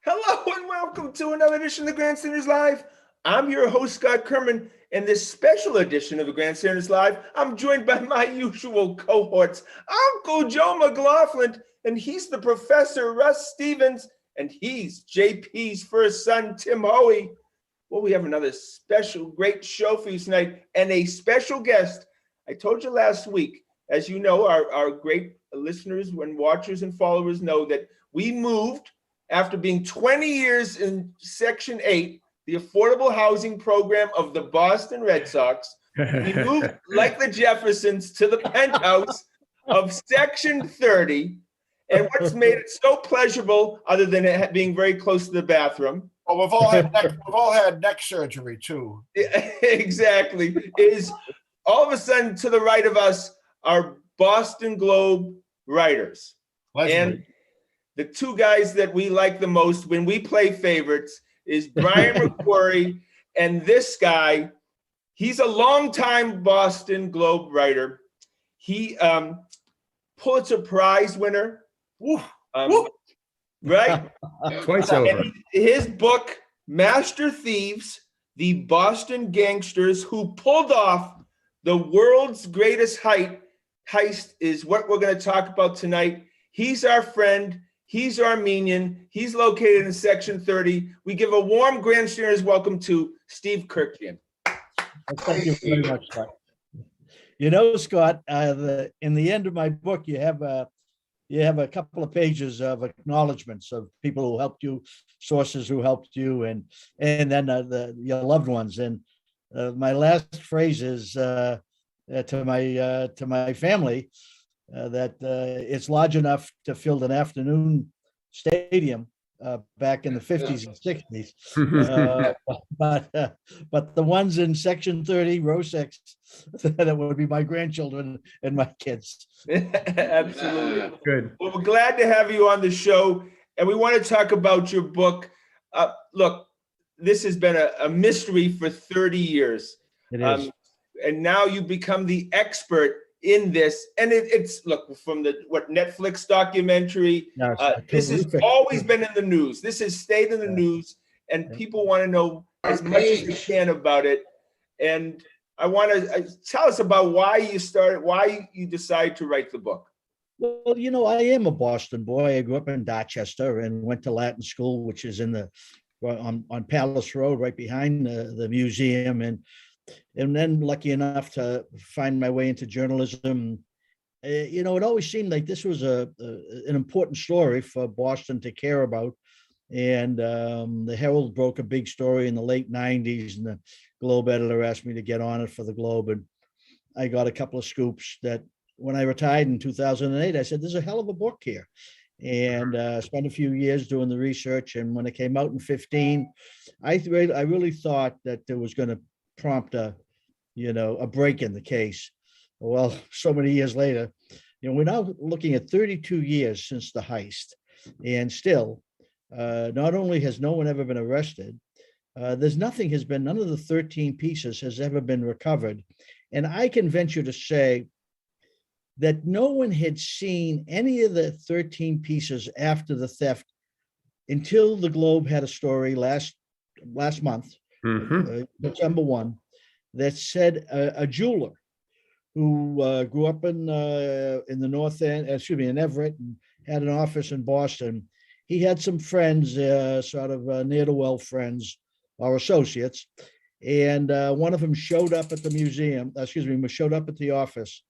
Hello and welcome to another edition of the Grandstanders Live. I'm your host, Scott Kerman, and this special edition of the Grandstanders Live, I'm joined by my usual cohorts, Uncle Joe McLaughlin, and he's the Professor Russ Stevens, and he's JP's first son, Tim Hoey. Well, we have another special, great show for you tonight, and a special guest. I told you last week, as you know, our great listeners and watchers and followers know that we moved after being 20 years in Section 8, the affordable housing program of the Boston Red Sox. We moved, like the Jeffersons, to the penthouse of Section 30. And what's made it so pleasurable, other than it being very close to the bathroom, Well, we've all had neck surgery too. exactly, is all of a sudden to the right of us are Boston Globe writers. Legendary. And the two guys that we like the most when we play favorites is Brian McQuarrie and this guy. He's a longtime Boston Globe writer. He Pulitzer Prize winner. Right? Twice over. And his book, Master Thieves, the Boston Gangsters Who Pulled Off the World's Greatest Heist, is what we're going to talk about tonight. He's our friend. He's Armenian. He's located in Section 30. We give a warm Grandstanders welcome to Steve Kurkjian. Thank you very much, Scott. You know, Scott, in the end of my book, you have a couple of pages of acknowledgments of people who helped you, sources who helped you, and then your loved ones. And my last phrase is to my family. That it's large enough to fill an afternoon stadium back in the 50s and 60s. But the ones in Section 30, row 6, that would be my grandchildren and my kids. Absolutely. Good. Well, we're glad to have you on the show, and we want to talk about your book. Look, this has been a mystery for 30 years. It is. And now you become the expert in this, and it's look from the Netflix documentary. No, this has always been in the news. This has stayed in the news, and people want to know as much as they can about it. And I want to tell us about why you decided to write the book. Well, you know, I am a Boston boy. I grew up in Dorchester and went to Latin school, which is on Palace Road, right behind the museum, and then lucky enough to find my way into journalism. You know, it always seemed like this was an important story for Boston to care about. And the Herald broke a big story in the late 90s, and the Globe editor asked me to get on it for the Globe. And I got a couple of scoops that when I retired in 2008, I said, there's a hell of a book here. And spent a few years doing the research. And when it came out in 15, I really thought that there was going to prompt a break in the case. Well, so many years later, we're now looking at 32 years since the heist, and still, not only has no one ever been arrested, none of the 13 pieces has ever been recovered. And I can venture to say that no one had seen any of the 13 pieces after the theft until the Globe had a story last month, December 1, that said a jeweler who grew up in the North End, in Everett, and had an office in Boston. He had some friends, sort of near-to-well friends or associates, and one of them showed up at the office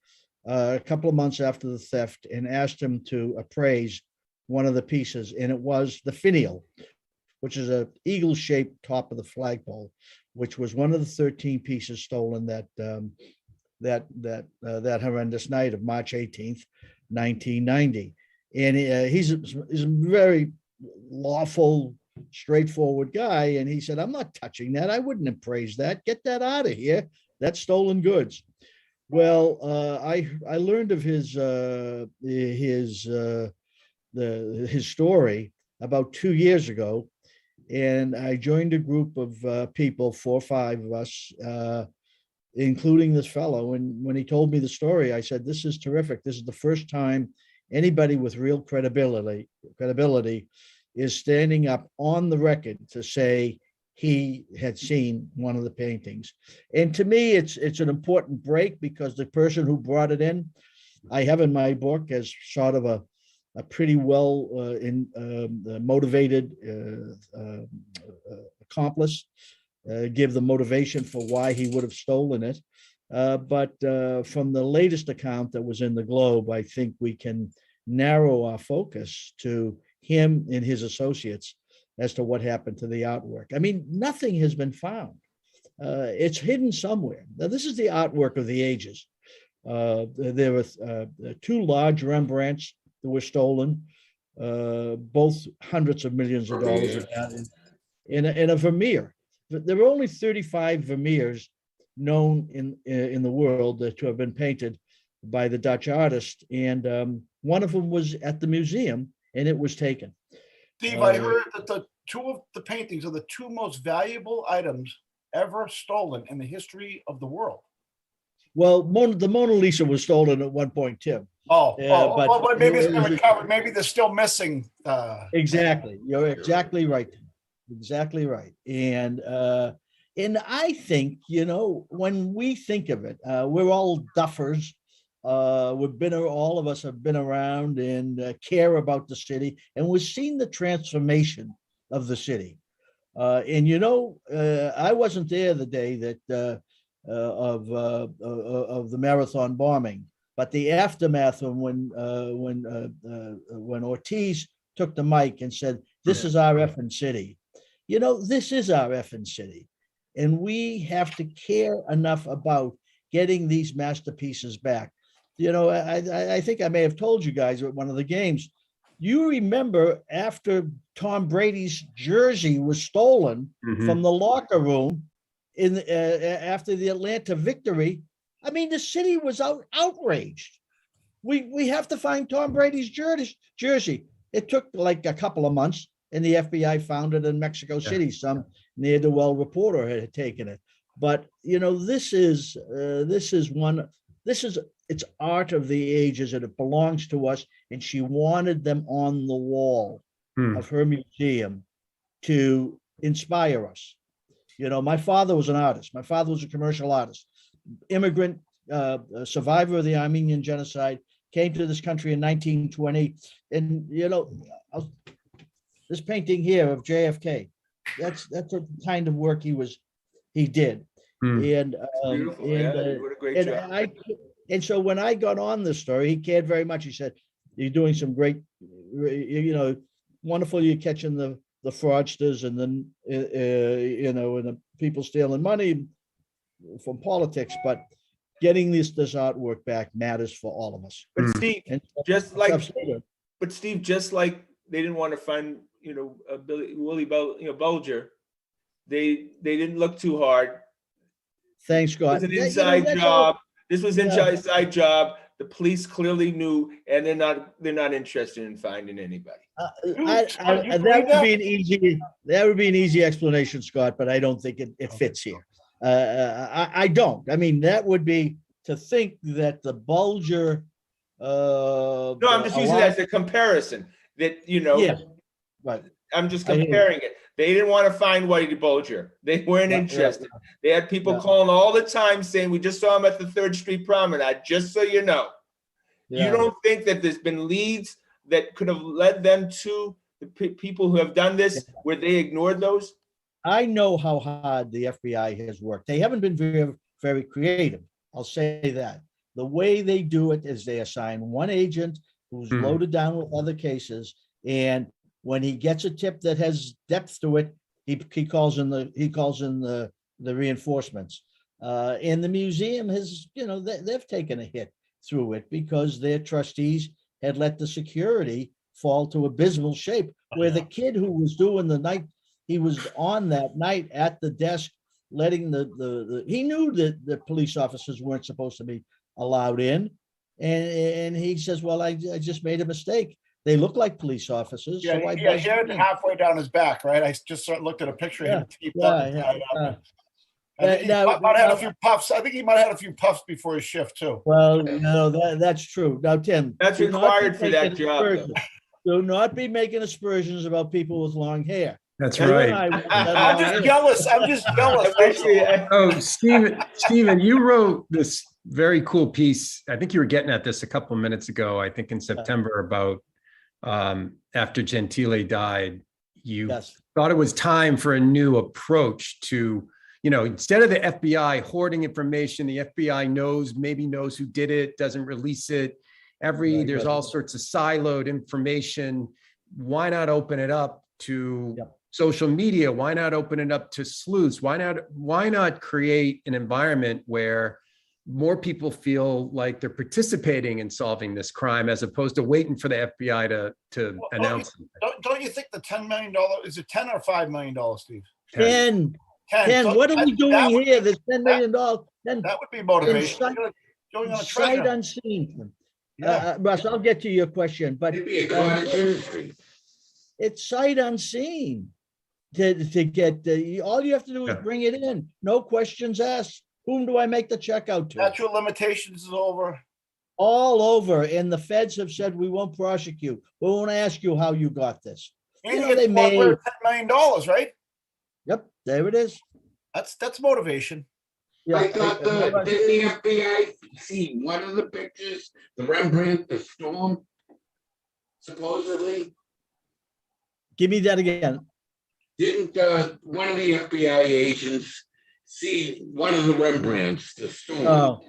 a couple of months after the theft and asked him to appraise one of the pieces, and it was the finial, which is an eagle-shaped top of the flagpole, which was one of the 13 pieces stolen that horrendous night of March 18th, 1990. And he's a very lawful, straightforward guy. And he said, I'm not touching that. I wouldn't appraise that. Get that out of here. That's stolen goods. Well, I learned of his story about 2 years ago. And I joined a group of people, 4 or 5 of us, including this fellow. And when he told me the story, I said, this is terrific. This is the first time anybody with real credibility is standing up on the record to say he had seen one of the paintings. And to me, it's an important break because the person who brought it in, I have in my book as sort of a pretty well motivated accomplice, give the motivation for why he would have stolen it. But from the latest account that was in the Globe, I think we can narrow our focus to him and his associates as to what happened to the artwork. I mean, nothing has been found. It's hidden somewhere. Now, this is the artwork of the ages. There were two large Rembrandts that were stolen, both hundreds of millions of dollars of value, in a Vermeer. There were only 35 Vermeers known in the world to have been painted by the Dutch artist, and one of them was at the museum, and it was taken. Steve, I heard that the two of the paintings are the two most valuable items ever stolen in the history of the world. Well, the Mona Lisa was stolen at one point too. But maybe it's been was recovered. Maybe they're still missing. Exactly. You're exactly right. Exactly right. And I think, when we think of it, we're all duffers. All of us have been around and care about the city, and we've seen the transformation of the city. I wasn't there the day that of the marathon bombing, but the aftermath of when Ortiz took the mic and said, "This is our effing city." This is our effing city, and we have to care enough about getting these masterpieces back. I think I may have told you guys at one of the games. You remember after Tom Brady's jersey was stolen from the locker room after the Atlanta victory. I mean, the city was outraged. We have to find Tom Brady's jersey. It took like a couple of months, and the FBI found it in Mexico City. Some ne'er-do-well reporter had taken it. But it's art of the ages, and it belongs to us. And she wanted them on the wall of her museum to inspire us. My father was an artist. My father was a commercial artist, immigrant, survivor of the Armenian genocide, came to this country in 1920. And, this painting here of JFK, that's the kind of work he did. And, beautiful. What a great job. And so when I got on this story, he cared very much. He said, "You're doing some great, wonderful. You're catching the fraudsters and then, and the people stealing money from politics, but getting this artwork back matters for all of us." But Steve, just like they didn't want to find, Willie Bulger, they didn't look too hard. Thanks, Scott. It was an inside job. This was an inside job. The police clearly knew, and they're not interested in finding anybody. That would be an easy explanation, Scott, but I don't think it fits here. I don't. I mean, that would be to think that the Bulger. No, I'm just using that as a comparison. But I'm just comparing it. They didn't want to find Whitey Bulger. They weren't interested. They had people calling all the time saying, "We just saw him at the 3rd Street Promenade," just so you know. You don't think that there's been leads that could have led them to the people who have done this, where they ignored those? I know how hard the FBI has worked. They haven't been very, very creative. I'll say that. The way they do it is they assign one agent who's loaded down with other cases, and when he gets a tip that has depth to it, he calls in the reinforcements. And the museum has, they've taken a hit through it because their trustees had let the security fall to abysmal shape, where the kid who was doing he was on that night at the desk, letting he knew that the police officers weren't supposed to be allowed in. And he says, "Well, I just made a mistake. They look like police officers." Yeah, so he had halfway down his back, right? I just looked at a picture of him taped up. I think he might have had a few puffs. I think he might have had a few puffs before his shift too. Well, that's true. Now, Tim, that's required for that job. Do not be making aspersions about people with long hair. That's You and right. I once had I'm long just hair. jealous. I'm just jealous. Oh, Stephen, you wrote this very cool piece. I think you were getting at this a couple of minutes ago, I think in September, about after Gentile died, you Yes. thought it was time for a new approach to, instead of the FBI hoarding information, the FBI maybe knows who did it, doesn't release it. There's all sorts of siloed information. Why not open it up to social media? Why not open it up to sleuths? Why not create an environment where more people feel like they're participating in solving this crime, as opposed to waiting for the FBI to announce it? Don't you think the $10 million, is it 10 or $5 million, Steve? 10. What are we doing here? There's $10 million. That would be motivation. Going on a treasure Sight hunt. unseen. Russ, I'll get to your question, but it's sight unseen to get all you have to do is bring it in. No questions asked. Whom do I make the check out to? Statute of limitations is over. All over. And the feds have said, we won't prosecute. We won't ask you how you got this. And they made $10 million, right? Yep, there it is. That's motivation. Yeah, I thought didn't the FBI see one of the pictures, the Rembrandt, the storm, supposedly? Give me that again. Didn't one of the FBI agents see one of the Rembrandts, the storm? Oh,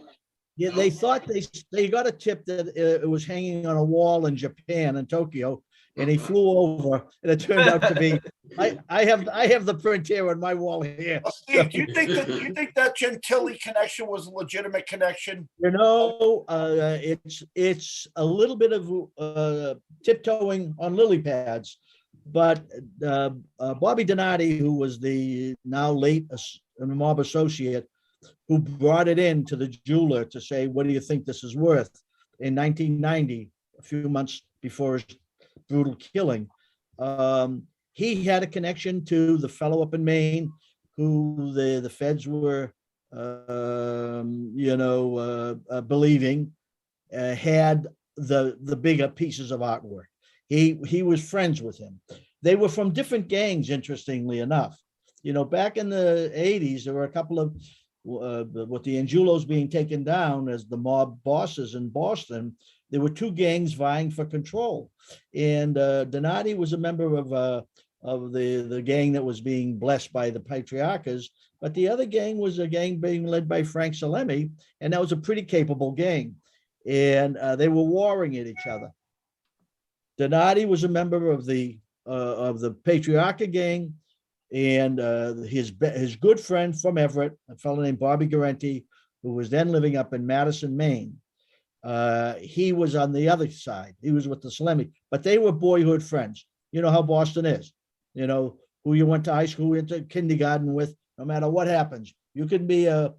yeah, they thought they got a tip that it was hanging on a wall in Japan, in Tokyo, and he flew over, and it turned out to be. I have the print here on my wall here. Steve, do you think that Gentile connection was a legitimate connection? It's a little bit of tiptoeing on lily pads, but Bobby Donati, who was the now late mob associate, who brought it in to the jeweler to say, what do you think this is worth? In 1990, a few months before his brutal killing, he had a connection to the fellow up in Maine who the feds were, believing had the bigger pieces of artwork. He was friends with him. They were from different gangs, interestingly enough. Back in the 80s, there were a couple of, with the Angelos being taken down as the mob bosses in Boston, there were two gangs vying for control. And Donati was a member of the gang that was being blessed by the Patriarchas, but the other gang was a gang being led by Frank Salemi, and that was a pretty capable gang. And they were warring at each other. Donati was a member of the Patriarcha gang, and his good friend from Everett, a fellow named Bobby Garenti, who was then living up in Madison, Maine. He was on the other side. He was with the Salemi, but they were boyhood friends. You know how Boston is. Who you went to high school, into kindergarten with. No matter what happens, you can be a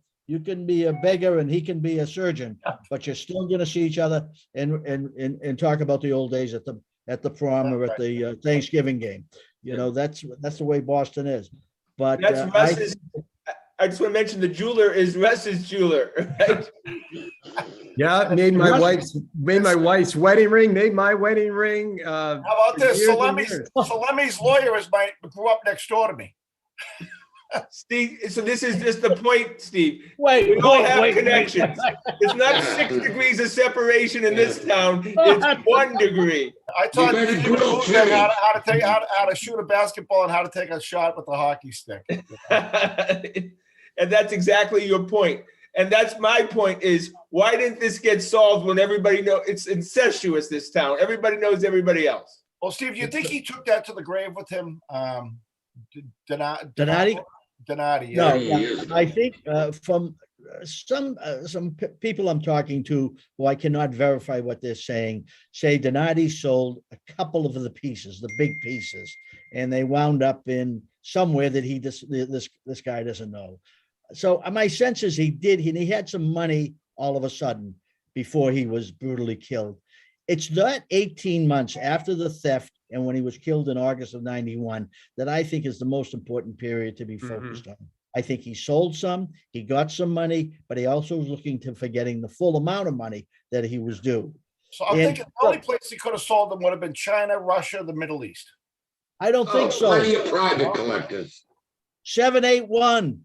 beggar and he can be a surgeon, but you're still going to see each other and talk about the old days at the prom or at the Thanksgiving game. That's the way Boston is. But that's Russ's. I just want to mention the jeweler is Russ's jeweler, right? Yeah, made my wife's wedding ring. Made my wedding ring. How about this? Salemi's lawyer grew up next door to me. Steve, so this is just the point, Steve. We all have connections. It's not 6 degrees of separation in this town. It's 1 degree. I taught Steve how to shoot a basketball and how to take a shot with a hockey stick. And that's exactly your point. And that's my point is, why didn't this get solved when everybody knows it's incestuous, this town? Everybody knows everybody else. Well, Steve, do you think he took that to the grave with him? Donati? Donati, yeah. No, I think from some people I'm talking to who I cannot verify what they're saying, say Donati sold a couple of the pieces, the big pieces, and they wound up in somewhere that this guy doesn't know. So my sense is he had some money all of a sudden before he was brutally killed. It's not 18 months after the theft and when he was killed in August of 91 that I think is the most important period to be focused on. I think he sold some, he got some money, but he also was looking for getting the full amount of money that he was due. So I'm thinking the only place he could have sold them would have been China, Russia, the Middle East. I don't think so. Plenty of private collectors. 781.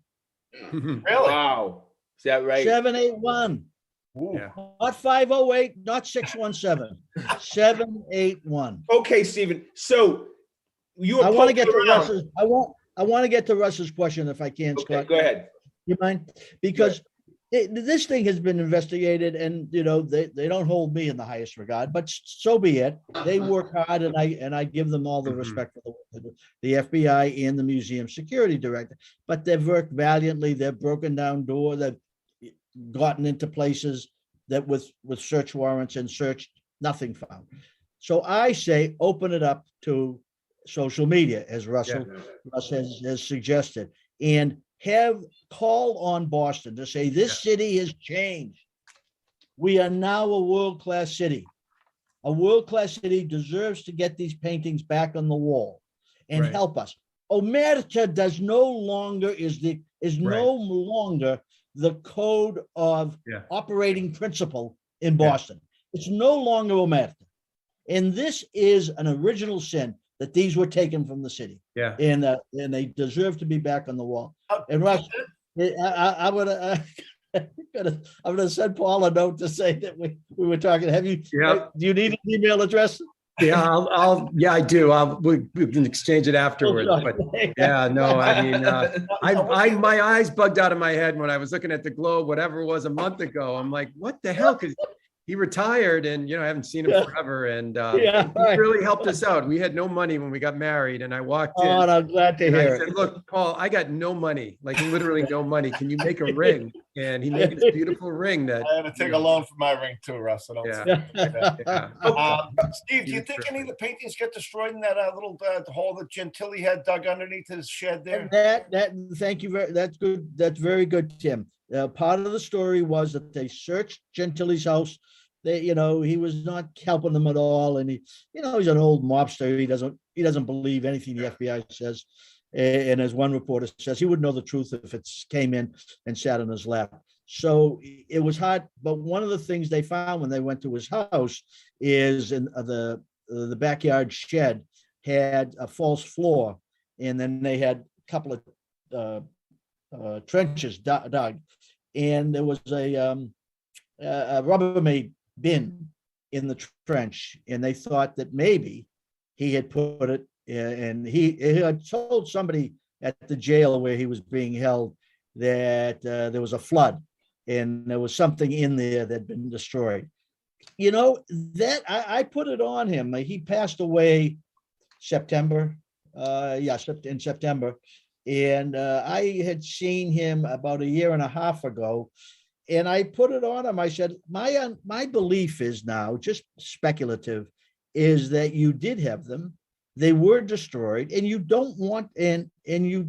Really? Wow. Is that right? 781. Ooh. Yeah. Not 508, not 617. 781. Okay, Stephen. So you were I want to get to poking around. Russ's. I want to get to Russ's question if I can, Okay, Scott. go ahead. You mind? Because this thing has been investigated, and they don't hold me in the highest regard, but so be it. They work hard, and I give them all the respect for the FBI and the museum security director. But they've worked valiantly. They've broken down doors. They've gotten into places that with search warrants and searched, nothing found. So I say open it up to social media, as Russ has suggested, and have call on Boston to say this city has changed. We are now a world-class city. A world-class city deserves to get these paintings back on the wall and help us. Omerta is no longer the code of operating principle in Boston. It's no longer Omerta. And this is an original sin that these were taken from the city. Yeah. And they deserve to be back on the wall. And Russ, I'm gonna send Paul a note to say that we were talking. Have you? Yeah. Do you need an email address? Yeah, I do. We can exchange it afterwards. But yeah, no, I mean, my eyes bugged out of my head when I was looking at the Globe, whatever it was a month ago. I'm like, what the hell? Because he retired, and I haven't seen him forever, and he really helped us out. We had no money when we got married, and I walked in. Oh, and I'm glad to hear it. I said, look, Paul, I got no money, like literally no money. Can you make a ring? And he made this beautiful ring that I had to take a loan for my ring too, Russ. So don't say that. Steve, do you think any of the paintings get destroyed in that little hole that Gentili had dug underneath his shed there? Thank you that's good. That's very good, Tim. Part of the story was that they searched Gentili's house. He was not helping them at all, and he's an old mobster. He doesn't believe anything the FBI says. And as one reporter says, he would know the truth if it came in and sat on his lap. So it was hard. But one of the things they found when they went to his house is in the backyard shed had a false floor, and then they had a couple of trenches dug, and there was a Rubbermaid bin in the trench, and they thought that maybe he had put it, and he had told somebody at the jail where he was being held that there was a flood and there was something in there that had been destroyed. That I put it on him. He passed away September, in September, and I had seen him about a year and a half ago. And I put it on him. I said, my belief is now, just speculative, is that you did have them. They were destroyed, and you don't want you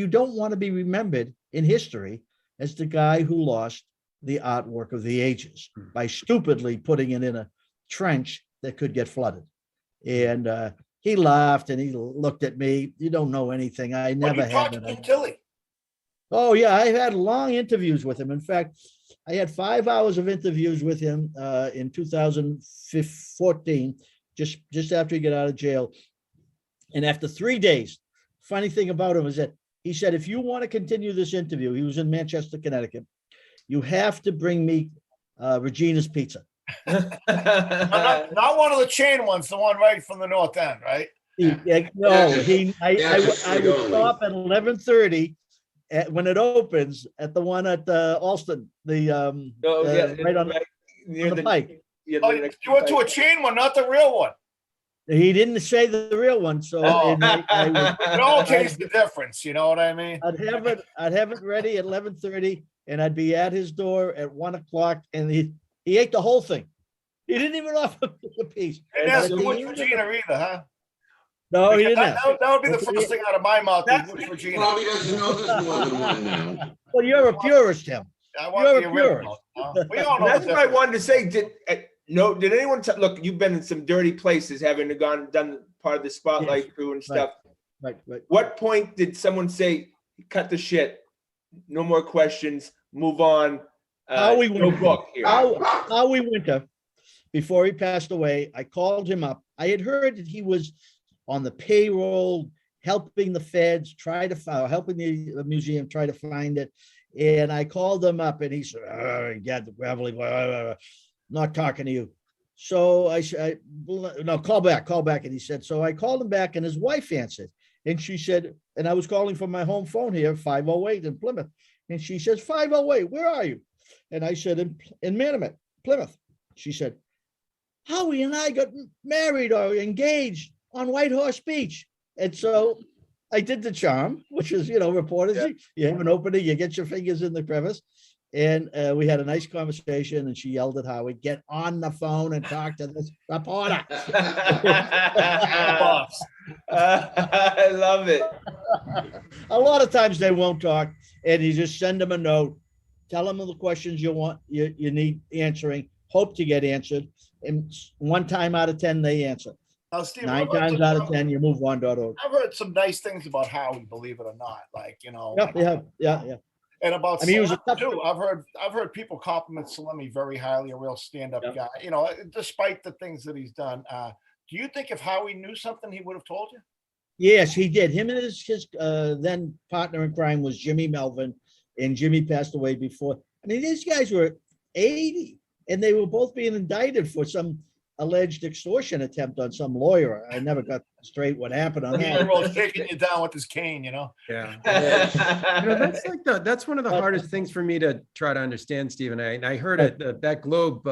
don't want to be remembered in history as the guy who lost the artwork of the ages by stupidly putting it in a trench that could get flooded. And he laughed and he looked at me. You don't know anything. I never had it. Tilly. Oh yeah, I had long interviews with him. In fact, I had 5 hours of interviews with him in 2014, just after he got out of jail. And after 3 days, funny thing about him is that he said, if you want to continue this interview, he was in Manchester, Connecticut, you have to bring me Regina's Pizza. not one of the chain ones, the one right from the North End, right? I would stop at 11:30. When it opens at the one at Alston, right on the pike. You went to a chain one, not the real one. He didn't say the real one, so it all tastes the difference. You know what I mean? I'd have it ready at 11:30, and I'd be at his door at 1 o'clock, and he ate the whole thing. He didn't even offer a piece. And that's the Regina either, huh? No, he didn't. That would be the first thing out of my mouth. Probably doesn't know there's more than one now. Well, you're a purist, Tim. You're a purist. We all know. That's what I wanted to say. Did anyone look? You've been in some dirty places, having done part of the spotlight crew and stuff. Right. What point did someone say, "Cut the shit, no more questions, move on"? Howie no book here. Howie Winter before he passed away, I called him up. I had heard that he was on the payroll, helping the feds helping the museum try to find it. And I called him up and he said, "Oh, God, the gravelly boy, not talking to you." So I said, "No, call back." And he said, so I called him back and his wife answered. And she said, and I was calling from my home phone here, 508 in Plymouth. And she says, 508, where are you? And I said, in Manamet, Plymouth. She said, "Howie and I got married or engaged on White Horse Beach." And so I did the charm, which is, reporters, you have an opening, you get your fingers in the crevice. And we had a nice conversation and she yelled at Howie, "Get on the phone and talk to this reporter." I love it. A lot of times they won't talk and you just send them a note, tell them the questions you need answering, hope to get answered. And 1 time out of 10, they answer. Now, Steve, 9 times out of 10, you move on. I've heard some nice things about Howie, believe it or not. Yeah. And about He was a Salemi too. I've heard people compliment Salemi very highly, a real stand-up guy. Despite the things that he's done. Do you think if Howie knew something, he would have told you? Yes, he did. Him and his then partner in crime was Jimmy Melvin, and Jimmy passed away before. I mean, these guys were 80, and they were both being indicted for some alleged extortion attempt on some lawyer. I never got straight what happened on that. He's shaking you down with his cane, Yeah. That's one of the hardest things for me to try to understand, Steve. And I heard it, that Globe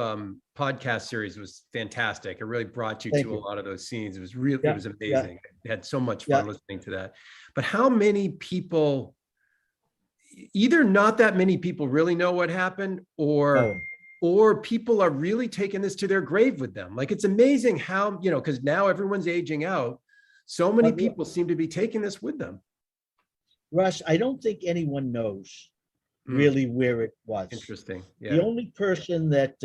podcast series was fantastic. It really brought you to a lot of those scenes. It was really, it was amazing. I had so much fun listening to that. But how many people, either not that many people really know what happened, or people are really taking this to their grave with them. Like, it's amazing how, because now everyone's aging out. So many people seem to be taking this with them. Russ, I don't think anyone knows really where it was. Interesting. Yeah. The only person that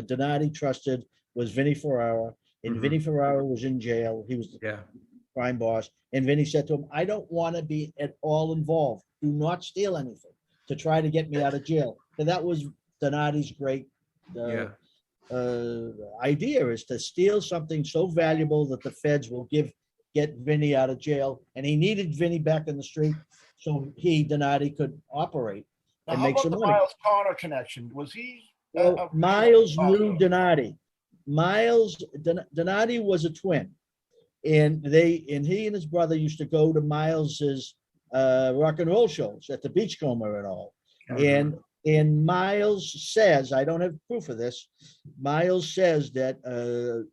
Donati trusted was Vinnie Ferrara, and Vinnie Ferrara was in jail. He was the crime boss. And Vinnie said to him, "I don't want to be at all involved. Do not steal anything to try to get me out of jail." And that was Donati's great idea, is to steal something so valuable that the feds will get Vinny out of jail. And he needed Vinny back in the street so Donati could operate and make some money. Miles Connor connection? Was he? Miles knew Donati. Donati was a twin, and he and his brother used to go to Miles's rock and roll shows at the Beachcomber and all. And Miles says, I don't have proof of this, Miles says that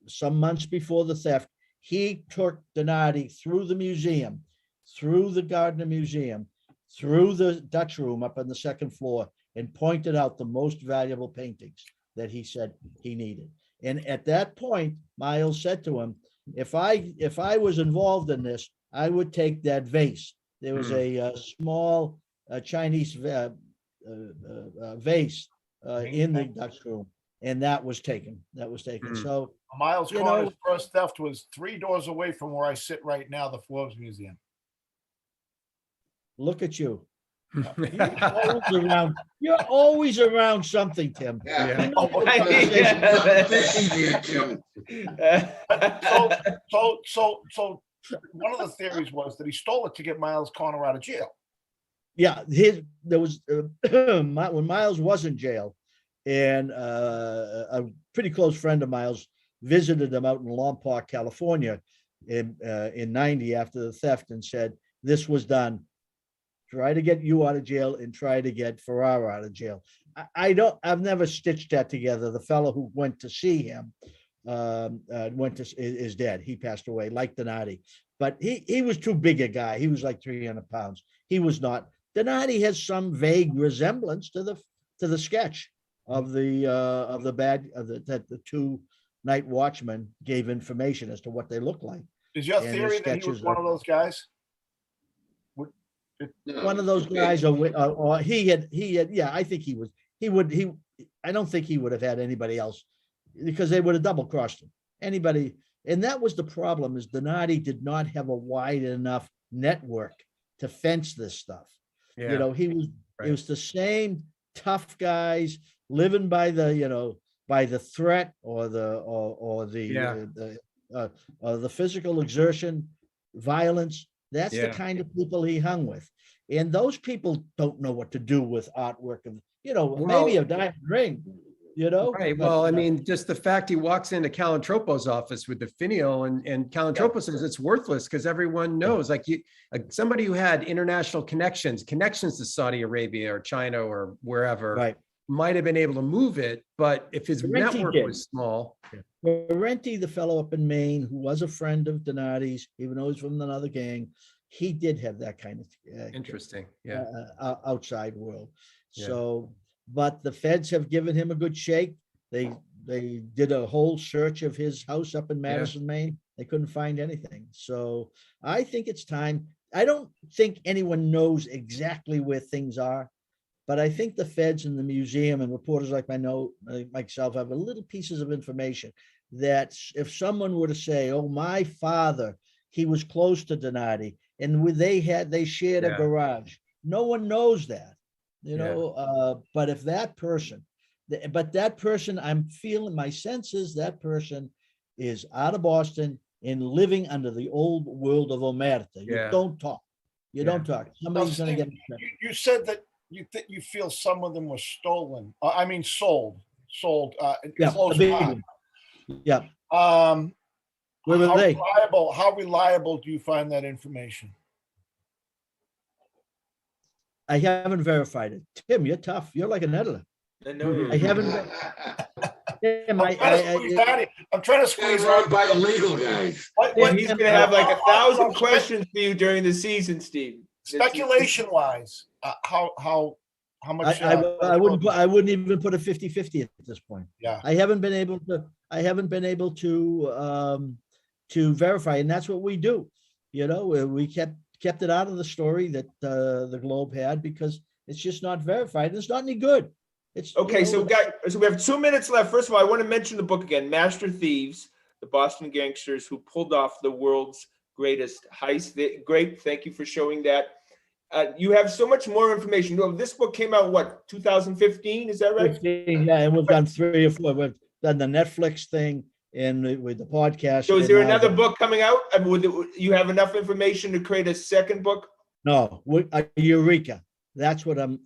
some months before the theft, he took Donati through the museum, through the Gardner Museum, through the Dutch room up on the 2nd floor, and pointed out the most valuable paintings that he said he needed. And at that point, Miles said to him, if I was involved in this, I would take that vase. There was a small Chinese vase in the Dutch room, and that was taken. So Miles Connor's first theft was 3 doors away from where I sit right now, the Forbes Museum. Look at you. You're always around something, Tim. So one of the theories was that he stole it to get Miles Connor out of jail. Yeah, there was when Miles was in jail, and a pretty close friend of Miles visited him out in Lompoc, California, in '90 after the theft, and said, "This was done. Try to get you out of jail and try to get Ferrara out of jail." I've never stitched that together. The fellow who went to see him is dead. He passed away, like Donati, but he was too big a guy. He was like 300 pounds. He was not. Donati has some vague resemblance to the sketch of that the 2 night watchmen gave information as to what they look like. Is your theory that he was one of those guys? One of those guys, or he had. Yeah, I think he was. I don't think he would have had anybody else, because they would have double crossed him. Anybody, and that was the problem. Is Donati did not have a wide enough network to fence this stuff. Yeah. It was the same tough guys living by the by the threat or the physical exertion, violence. That's the kind of people he hung with. And those people don't know what to do with artwork of, maybe a diamond ring, Right. Well, I mean, just the fact he walks into Calantropos' office with the finial and Calantropos says it's worthless because everyone knows, like somebody who had international connections to Saudi Arabia or China or wherever might have been able to move it. But if his network was small. Parenti, the fellow up in Maine, who was a friend of Donati's, even though he's from another gang, he did have that kind of interesting, outside world. So, but the feds have given him a good shake. They did a whole search of his house up in Madison, Maine. They couldn't find anything. So I think it's time. I don't think anyone knows exactly where things are, but I think the feds and the museum and reporters like myself have a little pieces of information that if someone were to say, "Oh, my father, he was close to Donati, and they shared a garage," no one knows that, but if that person, I'm feeling, my sense is that person is out of Boston and living under the old world of Omerta. You don't talk. You don't talk. Somebody's going to get. You said that you feel some of them were stolen. I mean, sold. Close by. Yeah. Where were they? How reliable do you find that information? I haven't verified it. Tim, you're tough. You're like an editor. I haven't. Tim, I'm trying to squeeze out by the legal guys. He's going to have like 1,000 questions for you during the season, Steve. Speculation-wise, how much? I wouldn't even put a 50-50 at this point. Yeah. I haven't been able to verify, and that's what we do. We kept it out of the story that the Globe had because it's just not verified. It's not any good. It's okay. So we have 2 minutes left. First of all, I want to mention the book again, Master Thieves, the Boston Gangsters Who Pulled Off the World's Greatest Heist. Great. Thank you for showing that. You have so much more information. This book came out, 2015? Is that right? 15, yeah, and we've done 3 or 4. We've done the Netflix thing and with the podcast. So is there another book coming out? I mean, you have enough information to create a second book? No, Eureka. That's what I'm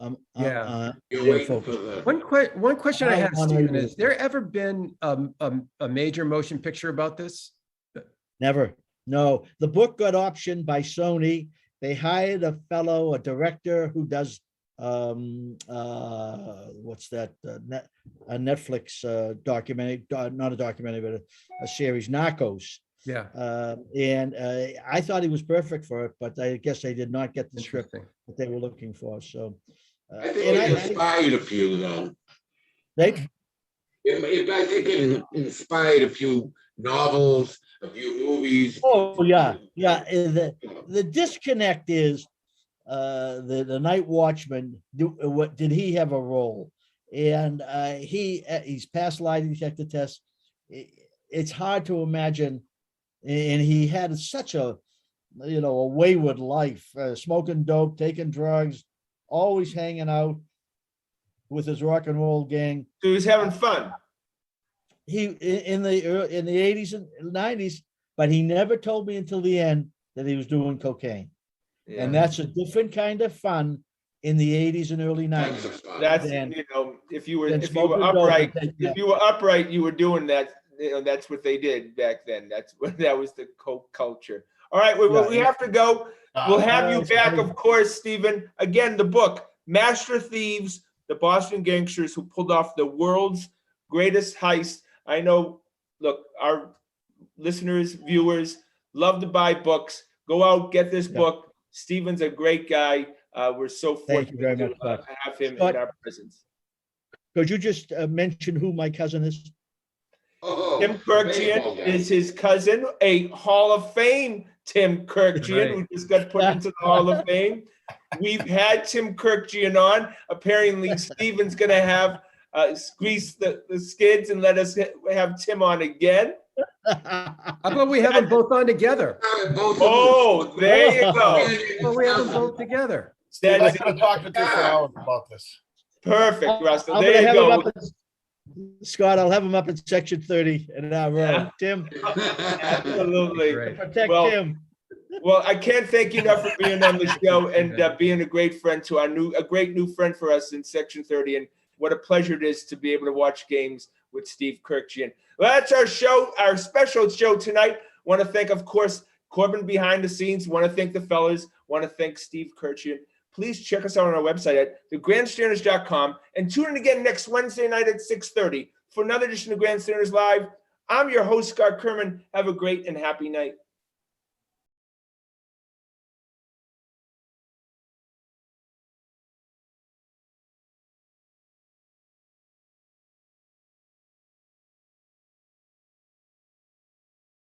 focused. One question I have, Stephen, is there ever been a major motion picture about this? Never. No, the book got optioned by Sony. They hired a director who does what's that? A Netflix documentary, not a documentary, but a series, Narcos. Yeah. And I thought he was perfect for it, but I guess they did not get the script that they were looking for. So I think it inspired a few, though. I think it inspired a few novels, a few movies. Oh yeah. The disconnect is the Night Watchman. Did he have a role? And he's passed lie detector tests. It's hard to imagine. And he had such a wayward life, smoking dope, taking drugs, always hanging out with his rock and roll gang. So he was having fun. He in the 80s and 90s, but he never told me until the end that he was doing cocaine. Yeah. And that's a different kind of fun in the 80s and early 90s. That's if you were upright, you were doing that. That's what they did back then. That was the coke culture. All right, we have to go. We'll have you back, of course, Stephen. Again, the book, Master Thieves, the Boston Gangsters Who Pulled Off the World's Greatest Heist. I know, look, our listeners, viewers love to buy books. Go out, get this book. Stephen's a great guy. We're so fortunate to have him in our presence. Could you just mention who my cousin is? Tim Kurkjian is his cousin, a Hall of Fame Tim Kurkjian, who just got put into the Hall of Fame. We've had Tim Kurkjian on. Apparently, Stephen's going to have grease the skids and let us have Tim on again. How about we have them both on together? Oh, there you go. Well, we have them both together. I'm going to talk to you for hours about this. Perfect, Russell. There you go. Scott, I'll have him up in section 30 in our row. Tim, Absolutely. protect Well, Tim. Well, I can't thank you enough for being on the show and being a great friend to a great new friend for us in Section 30. And what a pleasure it is to be able to watch games with Steve Kurkjian. Well, that's our show, our special show tonight. Want to thank, of course, Corbin behind the scenes. Want to thank the fellas. Want to thank Steve Kurkjian. Please check us out on our website at thegrandstanders.com and tune in again next Wednesday night at 6:30 for another edition of Grandstanders Live. I'm your host, Scott Kerman. Have a great and happy night.